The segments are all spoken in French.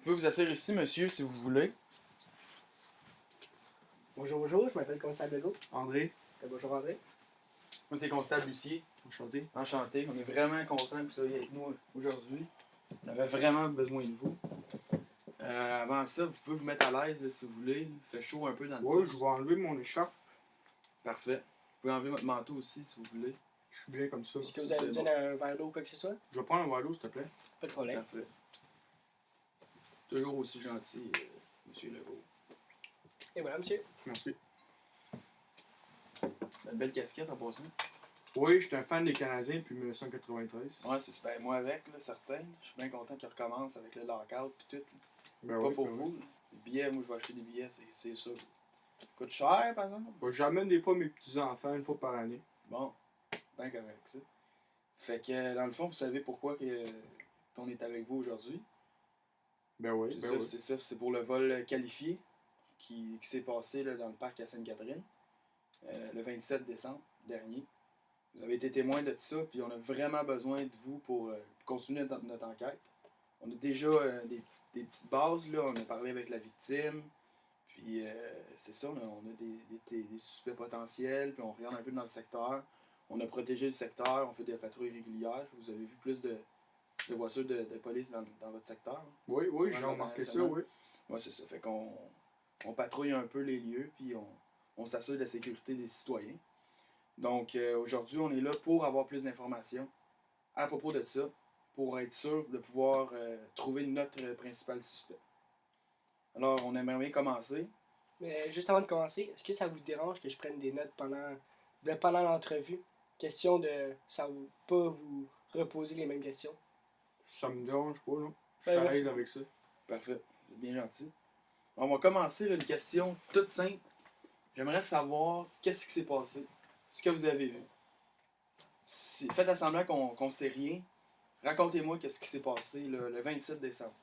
pouvez vous asseoir ici, monsieur, si vous voulez. Bonjour, bonjour, je m'appelle Constable Legault. André. Bonjour André. Moi, c'est Constable Lucier. Enchanté. Enchanté. On est vraiment content que vous soyez avec nous aujourd'hui. On avait vraiment besoin de vous. Avant ça, vous pouvez vous mettre à l'aise là, si vous voulez. Il fait chaud un peu dans le Ouais, poste. je vais enlever mon écharpe. Parfait. Vous pouvez enlever votre manteau aussi si vous voulez. Je suis bien comme ça. Est-ce que vous Ça, avez c'est besoin bon. d'un verre d'eau ou quoi que ce soit? Je vais prendre un verre d'eau, s'il te plaît. Pas de problème. Parfait. Toujours aussi gentil, monsieur Legault. Et voilà, monsieur. Merci. Une belle casquette en passant. Oui, je suis un fan des Canadiens depuis 1993. Ouais, c'est super. Moi avec, là, certain. Je suis bien content qu'ils recommencent avec le lockout et tout. Ben Pas oui, pour ben oui. vous. Les billets, moi je vais acheter des billets, c'est sûr. Ça coûte cher, par exemple. Ben, j'amène des fois mes petits-enfants une fois par année. Bon, bien correct, ça. Fait que, dans le fond, vous savez pourquoi qu'on est avec vous aujourd'hui. Ben oui, C'est ben ça, oui. c'est ça. C'est pour le vol qualifié qui s'est passé là, dans le parc à Sainte-Catherine le 27 décembre dernier. Vous avez été témoin de tout ça, puis on a vraiment besoin de vous pour continuer notre enquête. On a déjà des petites bases, là. On a parlé avec la victime, puis c'est ça, on a des suspects potentiels, puis on regarde un peu dans le secteur. On a protégé le secteur, on fait des patrouilles régulières. Vous avez vu plus de voitures de police dans votre secteur. Oui, oui, j'ai Pendant la remarqué ça, semaine. oui. Ouais, c'est ça. Fait qu'on patrouille un peu les lieux, puis on s'assure de la sécurité des citoyens. Donc, aujourd'hui, on est là pour avoir plus d'informations à propos de ça, pour être sûr de pouvoir trouver notre principal suspect. Alors, on aimerait bien commencer. Mais juste avant de commencer, est-ce que ça vous dérange que je prenne des notes pendant l'entrevue? Question de pas vous reposer les mêmes questions. Ça me dérange pas, là. Je suis Ben, à l'aise merci. avec ça. Parfait. C'est bien gentil. On va commencer là, une question toute simple. J'aimerais savoir qu'est-ce qui s'est passé, ce que vous avez vu. Faites à semblant qu'on sait rien. Racontez-moi qu'est-ce qui s'est passé là, le 27 décembre.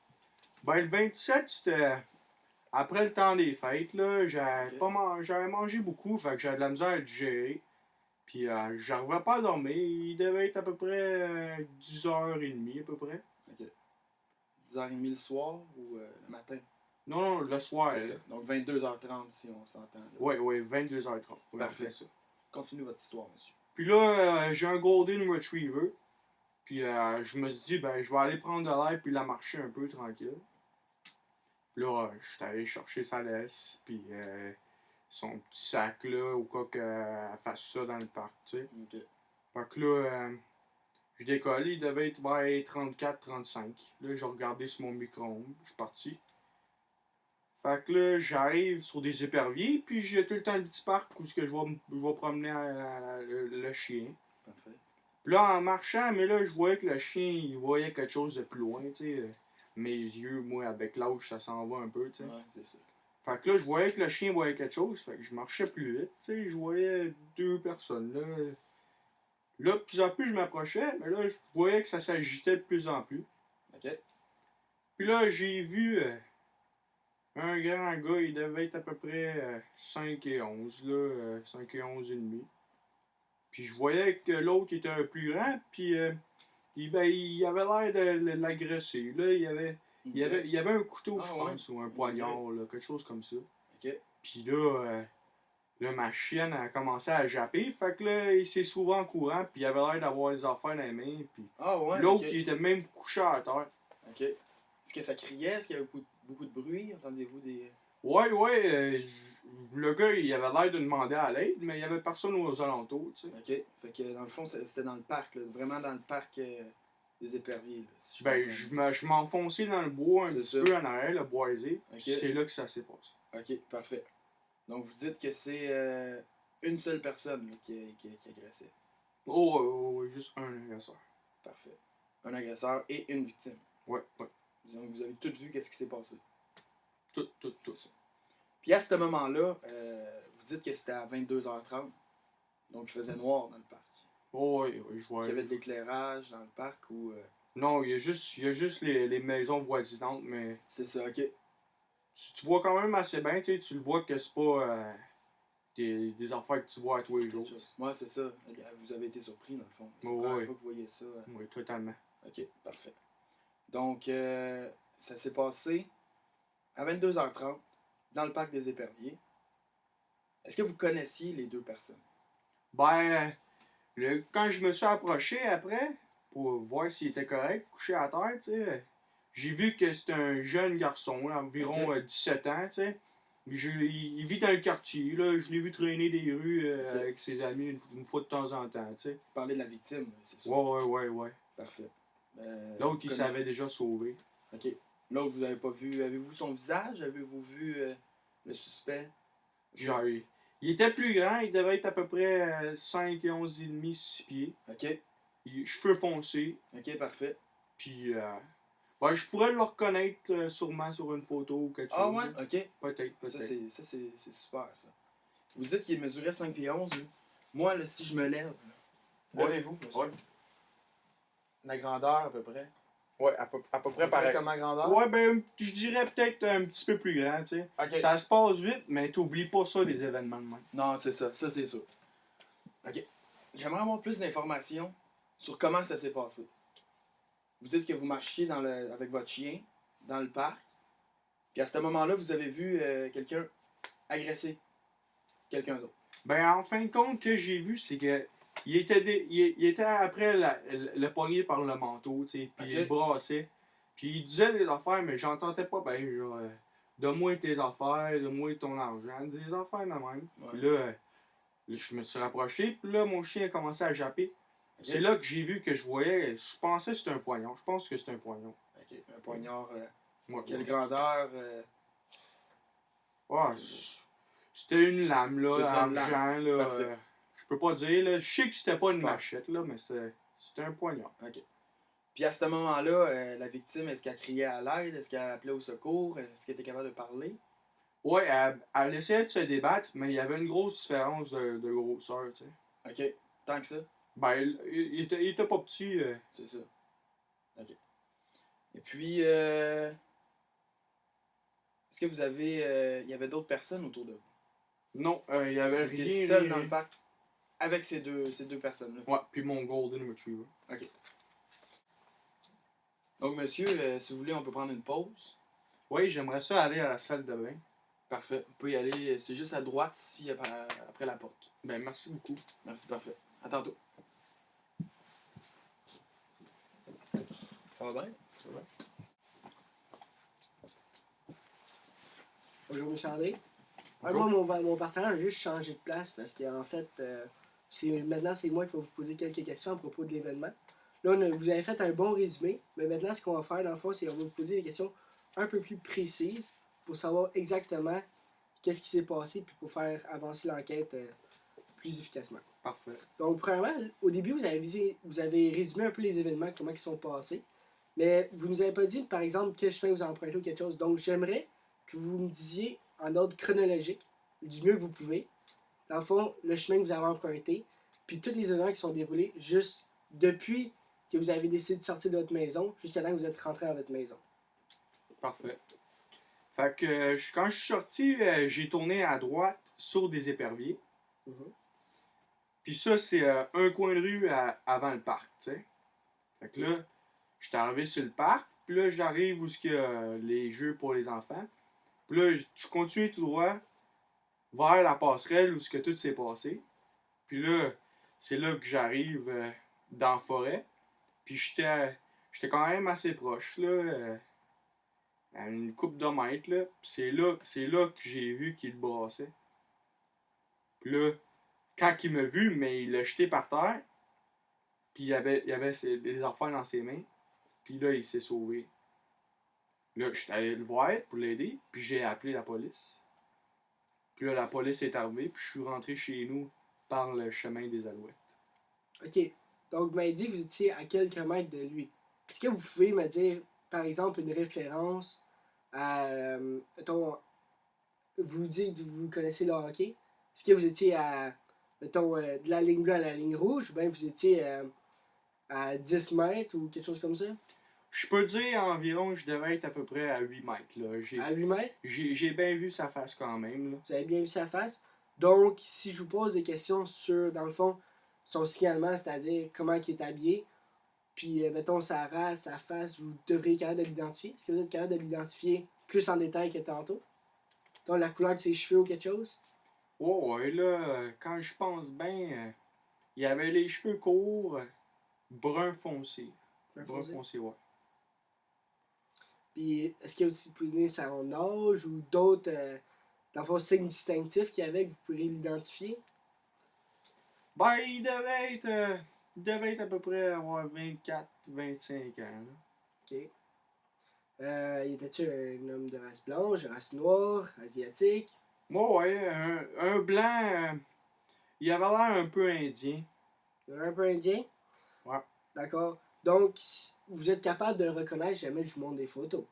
Ben, le 27, c'était après le temps des fêtes, là. J'avais mangé beaucoup, fait que j'avais de la misère à digérer. Puis, j'arrivais pas à dormir. Il devait être à peu près 10h30, à peu près. OK. 10h30 le soir ou le matin? Non, non, le soir. C'est ça. Donc 22h30 si on s'entend. là. Oui, oui, 22h30. Oui, Parfait. on fait ça. Continuez votre histoire, monsieur. Puis là, j'ai un Golden Retriever. Puis je me suis dit, ben, je vais aller prendre de l'air puis la marcher un peu tranquille. Puis là, je suis allé chercher sa laisse, puis son petit sac là, au cas qu'elle fasse ça dans le parc, tu sais. OK. Fait que là, je décolle, il devait être vers 34-35. Là, j'ai regardé sur mon micro-ondes, je suis parti. Fait que là, j'arrive sur des éperviers, puis j'ai tout le temps le petit parc où je vais promener le chien. Parfait. Puis là, en marchant, mais là, je voyais que le chien, il voyait quelque chose de plus loin, tu sais. Mes yeux, moi, avec l'âge, ça s'en va un peu, tu sais. Ouais, c'est ça. Fait que là, je voyais que le chien voyait quelque chose, fait que je marchais plus vite, tu sais. Je voyais deux personnes, là. Là, de plus en plus, je m'approchais, mais là, je voyais que ça s'agitait de plus en plus. OK. Puis là, j'ai vu un grand gars, il devait être à peu près 5 et 11, là, 5 et 11 et demi. Puis je voyais que l'autre était un plus grand, puis il avait l'air de l'agresser. Là, il y avait un couteau, Ah, je ouais. pense, ou un poignard, là, quelque chose comme ça. OK. Puis là, ma chienne a commencé à japper, fait que là, il s'est souvent en courant, puis il avait l'air d'avoir les affaires dans les mains, puis Ah, ouais. l'autre, OK. il était même couché à terre. OK. Est-ce que ça criait? Est-ce qu'il y avait beaucoup de bruit? Entendez-vous des... Ouais, le gars, il avait l'air de demander à l'aide, mais il y avait personne aux alentours, tu sais. OK. Fait que dans le fond, c'était dans le parc, là. Vraiment dans le parc des éperviers, là. Si Ben, comprends je m'enfonçais dans le bois un C'est petit ça. peu en arrière, le boisé, Ok. puis c'est là que ça s'est passé. bien. OK, parfait. Donc vous dites que c'est une seule personne là, qui agressait. Oh, juste un agresseur. Parfait. Un agresseur et une victime. Ouais. Disons que vous avez tout vu qu'est-ce qui s'est passé. Tout. Ça. Puis à ce moment-là, vous dites que c'était à 22h30. Donc il faisait noir dans le parc. Oh, oui, je Est-ce qu'il vois. y avait de l'éclairage dans le parc ou... Non, il y a juste les maisons voisinantes, mais C'est ça, OK. tu vois quand même assez bien, tu sais, tu le vois que c'est pas des affaires que tu vois à tous les jours. Ouais, c'est ça. Vous avez été surpris, dans le fond. C'est Ouais, la première ouais. fois que vous voyez ça. Oui, totalement. OK, parfait. Donc, ça s'est passé à 22h30 dans le parc des Éperviers. Est-ce que vous connaissiez les deux personnes? Ben, quand je me suis approché après, pour voir s'il était correct, couché à terre, tu sais, j'ai vu que c'était un jeune garçon, là, environ Ok. 17 ans, tu sais. Il vit dans le quartier, là, je l'ai vu traîner des rues Ok. avec ses amis une fois de temps en temps, tu sais. Parler de la victime, c'est sûr. Ouais. Parfait. L'autre, Vous il connaissez- s'avait déjà sauvé. Ok. L'autre, vous n'avez pas vu. Avez-vous son visage? Avez-vous vu le suspect? Genre, il était plus grand, il devait être à peu près 5 et 11 et demi, 6 pieds. Ok. Cheveux foncés, Ok, parfait. puis ouais, je pourrais le reconnaître sûrement sur une photo ou quelque Ah chose. ouais? Là. Ok. Peut-être. C'est super, ça. Vous dites qu'il mesurait 5 pieds 11, là. Moi, là, si je me lève, là, Ouais. levez-vous, monsieur. Ouais. La grandeur, à peu près. Ouais, à peu À peu près comme ma grandeur? Ouais, ben, je dirais peut-être un petit peu plus grand, tu sais. Ok. Ça se passe vite, mais t'oublies pas ça, les événements de même. Non, c'est ça. Ça, c'est sûr. Ok. J'aimerais avoir plus d'informations sur comment ça s'est passé. Vous dites que vous marchiez avec votre chien dans le parc. Puis à ce moment-là, vous avez vu quelqu'un agresser quelqu'un d'autre. Ben, en fin de compte, que j'ai vu, c'est que il était après le poignet par le manteau, tu sais, puis Ok. il brassait. Puis il disait des affaires, mais j'entendais pas bien, genre, donne-moi tes affaires, donne-moi ton argent, des affaires de même. Ouais. Puis là, je me suis rapproché, puis là, mon chien a commencé à japper. Ok. C'est là que j'ai vu que je voyais, je pensais que c'était un poignon. Je pense que c'est un poignon. Ok. Un poignard. Ouais, Quelle ouais. grandeur? Ouais, c'était une lame, là, C'est une lame. argent, là. Parfait. Je peux pas dire, là. Je sais que c'était pas une Super. machette, là, mais c'était un poignard. Ok. Puis à ce moment-là, la victime, est-ce qu'elle criait à l'aide? Est-ce qu'elle appelait au secours? Est-ce qu'elle était capable de parler? Ouais, elle essayait de se débattre, mais il y avait une grosse différence de grosseur, tu sais. Ok. Tant que ça? Ben, il était pas petit. C'est ça. Ok. Et puis, est-ce que vous avez. Il y avait d'autres personnes autour de vous? Non, il y avait Vous étiez rien. seul dans le parc avec ces deux personnes-là? Ouais, puis mon Golden Retriever. Ok. Donc, monsieur, si vous voulez, on peut prendre une pause. Oui, j'aimerais ça aller à la salle de bain. Parfait. On peut y aller. C'est juste à droite ici, après la porte. Ben, merci beaucoup. Merci, parfait. À tantôt. Ça va bien? Ça va? Bonjour, M. André. Bonjour. Moi, mon partenaire a juste changé de place parce qu'en fait, maintenant, c'est moi qui vais vous poser quelques questions à propos de l'événement. Là, vous avez fait un bon résumé, mais maintenant, ce qu'on va faire, dans le fond, c'est qu'on va vous poser des questions un peu plus précises pour savoir exactement qu'est-ce qui s'est passé puis pour faire avancer l'enquête plus efficacement. Parfait. Donc, premièrement, au début, vous avez résumé un peu les événements, comment ils sont passés, mais vous nous avez pas dit, par exemple, quel chemin vous empruntez ou quelque chose. Donc, j'aimerais que vous me disiez en ordre chronologique, du mieux que vous pouvez, dans le fond, le chemin que vous avez emprunté, puis tous les événements qui sont déroulés juste depuis que vous avez décidé de sortir de votre maison jusqu'à temps que vous êtes rentré dans votre maison. Parfait. Fait que quand je suis sorti, j'ai tourné à droite sur des éperviers. Mhm. Puis ça, c'est un coin de rue avant le parc, tu sais. Fait que là, j'étais arrivé sur le parc, puis là, j'arrive où il y a les jeux pour les enfants. Puis là, je continue tout droit vers la passerelle où ce que tout s'est passé. Puis là, c'est là que j'arrive dans la forêt. Puis j'étais quand même assez proche, là, à une coupe de mètres, là. Puis c'est là que j'ai vu qu'il brassait. Puis là, quand il m'a vu, mais il l'a jeté par terre. Puis il y avait des affaires dans ses mains. Puis là, il s'est sauvé. Là, je suis allé le voir pour l'aider. Puis j'ai appelé la police. Puis là, la police est arrivée. Puis je suis rentré chez nous par le chemin des Alouettes. OK. Donc, vous m'avez dit que vous étiez à quelques mètres de lui. Est-ce que vous pouvez me dire, par exemple, une référence à... mettons, vous dites que vous connaissez le hockey. Est-ce que vous étiez à, mettons, de la ligne bleue à la ligne rouge, ou bien vous étiez à 10 mètres ou quelque chose comme ça? Je peux dire environ, je devais être à peu près à 8 mètres. Là. À 8 mètres? J'ai bien vu sa face quand même. Là. Vous avez bien vu sa face. Donc, si je vous pose des questions sur, dans le fond, son signalement, c'est-à-dire comment il est habillé, puis mettons sa race, sa face, vous devriez être capable de l'identifier. Est-ce que vous êtes capable de l'identifier plus en détail que tantôt? Donc la couleur de ses cheveux ou quelque chose? Oh, ouais, là, quand je pense bien, il avait les cheveux courts, brun foncé. Brun foncé, ouais. Puis est-ce que vous pouvez donner son âge ou d'autres dans le fond, signes distinctifs qu'il y avait que vous pourriez l'identifier? Ben, il devait être à peu près avoir 24-25 ans. Là. Ok. Il était-tu un homme de race blanche, de race noire, asiatique? Moi, ouais, un blanc, il avait l'air un peu indien. Un peu indien? Ouais. D'accord. Donc, vous êtes capable de le reconnaître, jamais je vous montre des photos.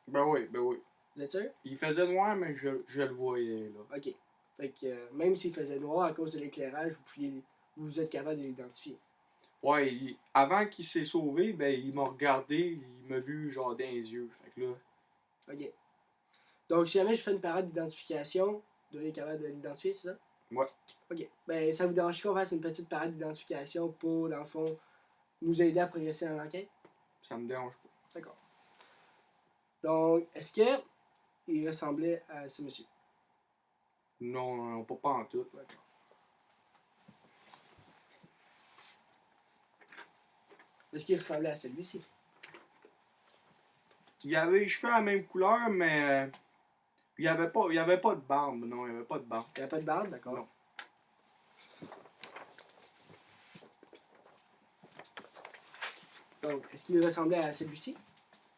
Ben oui, ben oui. Vous êtes sûr? Il faisait noir, mais je le voyais, là. Ok. Fait que même s'il faisait noir à cause de l'éclairage, vous êtes capable de l'identifier. Ouais, avant qu'il s'est sauvé, ben il m'a regardé, il m'a vu genre dans les yeux. Fait que là. Ok. Donc, si jamais je fais une parade d'identification, vous devez être capable de l'identifier, c'est ça? Ouais. Ok. Ben, ça vous dérange qu'on fasse une petite parade d'identification pour, dans le fond, nous aider à progresser dans l'enquête? Ça me dérange pas. D'accord. Donc, est-ce que il ressemblait à ce monsieur? Non, non, pas en tout. D'accord. Est-ce qu'il ressemblait à celui-ci? Il avait les cheveux à la même couleur, mais il avait pas de barbe. Non, il avait pas de barbe. Il n'y a pas de barbe, d'accord? Non. Donc, est-ce qu'il ressemblait à celui-ci?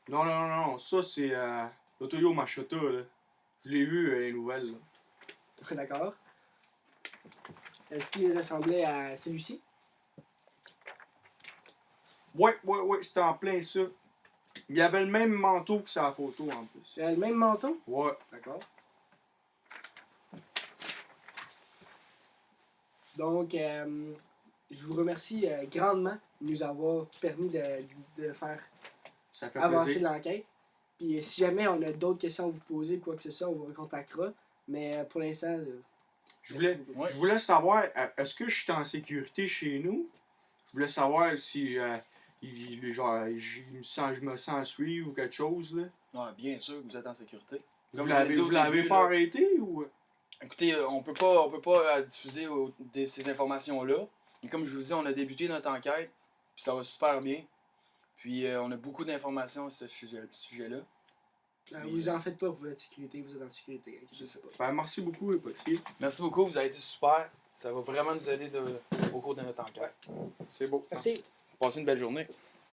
Non, non, non, non. Ça, c'est l'Otoyo Machota, là. Je l'ai vu, les nouvelles, là. D'accord. Est-ce qu'il ressemblait à celui-ci? Ouais, ouais, ouais, c'était en plein ça. Il avait le même manteau que sa photo, en plus. Il a le même menton? Ouais. D'accord. Donc, je vous remercie grandement de nous avoir permis de faire Ça fait avancer plaisir. l'enquête. Puis si jamais on a d'autres questions à vous poser, quoi que ce soit, on vous recontactera. Mais pour l'instant, Je voulais savoir, est-ce que je suis en sécurité chez nous? Je voulais savoir si je me sens suivre ou quelque chose, là. Ouais, bien sûr que vous êtes en sécurité. Vous Comme je l'ai dit au l'avez début, pas là, arrêté ou? écoutez, on peut pas diffuser ces informations-là. Et comme je vous dis, on a débuté notre enquête, puis ça va super bien. Puis on a beaucoup d'informations sur ce sujet-là. vous en faites pas pour votre sécurité, vous êtes en sécurité. Je sais pas. Ben, merci beaucoup, Potier. Merci beaucoup, vous avez été super. Ça va vraiment nous aider au cours de notre enquête. C'est beau. Merci. Passez une belle journée.